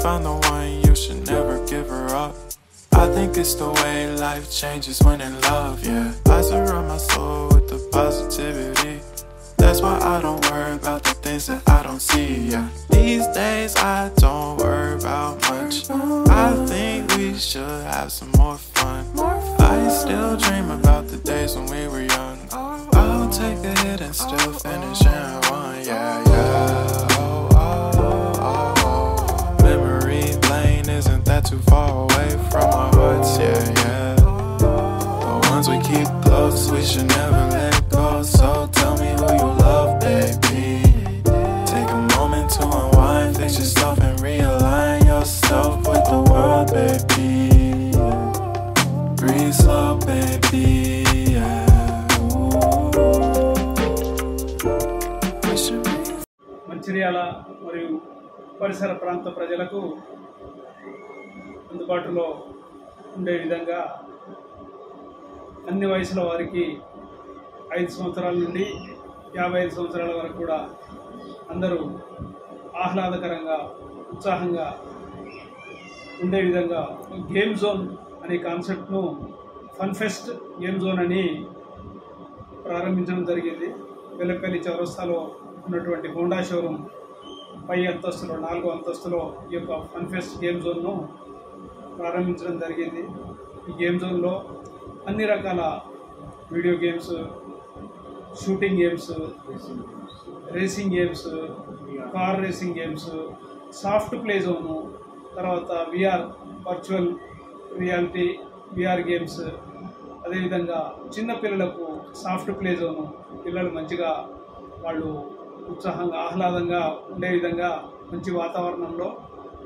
found the one, you should never give her up. I think it's the way life changes when in love, yeah. I surround my soul with the positivity. That's why I don't worry about the things that I don't see, yeah. These days I don't worry about much. I think we should have some more fun. I still dream about the days when we were young. I'll take a hit and still finish in one, yeah, yeah. Oh, oh, oh, oh. Memory lane, isn't that too far away from our hearts, yeah, yeah. The ones we keep close, we should never let go. So tell me who you love, baby. Take a moment to unwind, fix yourself and realign yourself with the world, baby. Breathe slow, baby, yeah. Mancherial మరియు పరిసర ప్రాంత ప్రజలకు అందుబాటులో ఉండే విధంగా అన్ని వయసుల వారికి 5 సంవత్సరాల నుండి 55 సంవత్సరాల వరకు కూడా అందరూ ఆహ్లాదకరంగా ఉత్సాహంగా ఉండే విధంగా గేమ్ జోన్ అనే కాన్సెప్ట్ను ఫన్ఫెస్ట్ గేమ్ జోన్ అని ప్రారంభించడం జరిగింది. వెల్లపల్లి చౌరస్తాలో ఉన్నటువంటి హోండా షోరూమ్ పై అంతస్తులో 4వ అంతస్తులో ఈ యొక్క ఫన్ఫెస్ట్ గేమ్ జోన్ను ప్రారంభించడం జరిగింది. ఈ గేమ్ జోన్లో అన్ని రకాల video games, shooting games, racing games, car racing games, soft play zone, తర్వాత VR virtual reality VR games, అదేవిధంగా చిన్నపిల్లలకు సాఫ్ట్ ప్లే జోను, పిల్లలు మంచిగా వాళ్ళు ఉత్సాహంగా ఆహ్లాదంగా ఉండే విధంగా మంచి వాతావరణంలో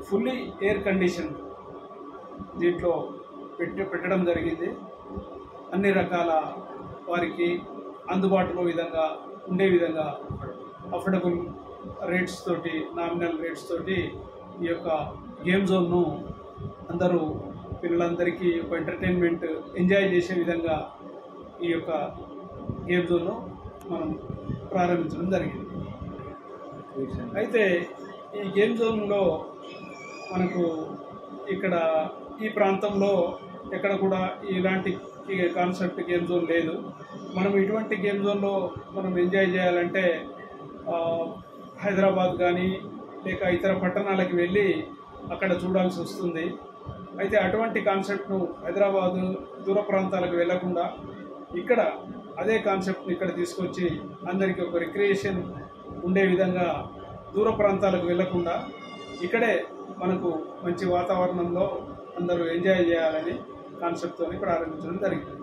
ఫుల్లీ ఎయిర్ కండిషన్ దీంట్లో పెట్టడం జరిగింది. అన్ని రకాల వారికి అందుబాటులో విధంగా ఉండే విధంగా అఫోర్డబుల్ రేట్స్ తోటి, నామినల్ రేట్స్ తోటి ఈ యొక్క గేమ్ జోన్ను అందరూ పిల్లలందరికీ ఒక ఎంటర్టైన్మెంట్ ఎంజాయ్ చేసే విధంగా ఈ యొక్క గేమ్ జోన్ను మనం ప్రారంభించడం జరిగింది. అయితే ఈ గేమ్ జోన్లో మనకు ఇక్కడ ఈ ప్రాంతంలో ఎక్కడ కూడా ఇలాంటి కాన్సెప్ట్ గేమ్ జోన్ లేదు. మనం ఇటువంటి గేమ్ జోన్లో మనం ఎంజాయ్ చేయాలంటే హైదరాబాద్ కానీ లేక ఇతర పట్టణాలకు వెళ్ళి అక్కడ చూడాల్సి వస్తుంది. అయితే అటువంటి కాన్సెప్ట్ను హైదరాబాదు దూర ప్రాంతాలకు వెళ్లకుండా ఇక్కడ అదే కాన్సెప్ట్ని ఇక్కడ తీసుకొచ్చి అందరికీ ఒక రిక్రియేషన్ ఉండే విధంగా దూర ప్రాంతాలకు వెళ్లకుండా ఇక్కడే మనకు మంచి వాతావరణంలో అందరూ ఎంజాయ్ చేయాలని కాన్సెప్ట్తో ప్రారంభించడం జరిగింది.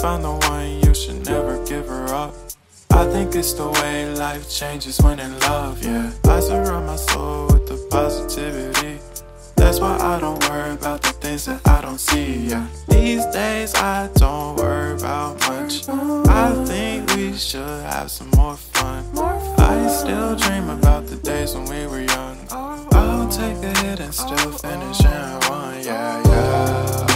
Found the one, you should never give her up. I think it's the way life changes when in love, yeah. I surround my soul with the positivity. That's why I don't worry about the things that I don't see, yeah. These days I don't worry about much. I think we should have some more fun. I still dream about the days when we were young. I'll take a hit and still finish in one, yeah, yeah.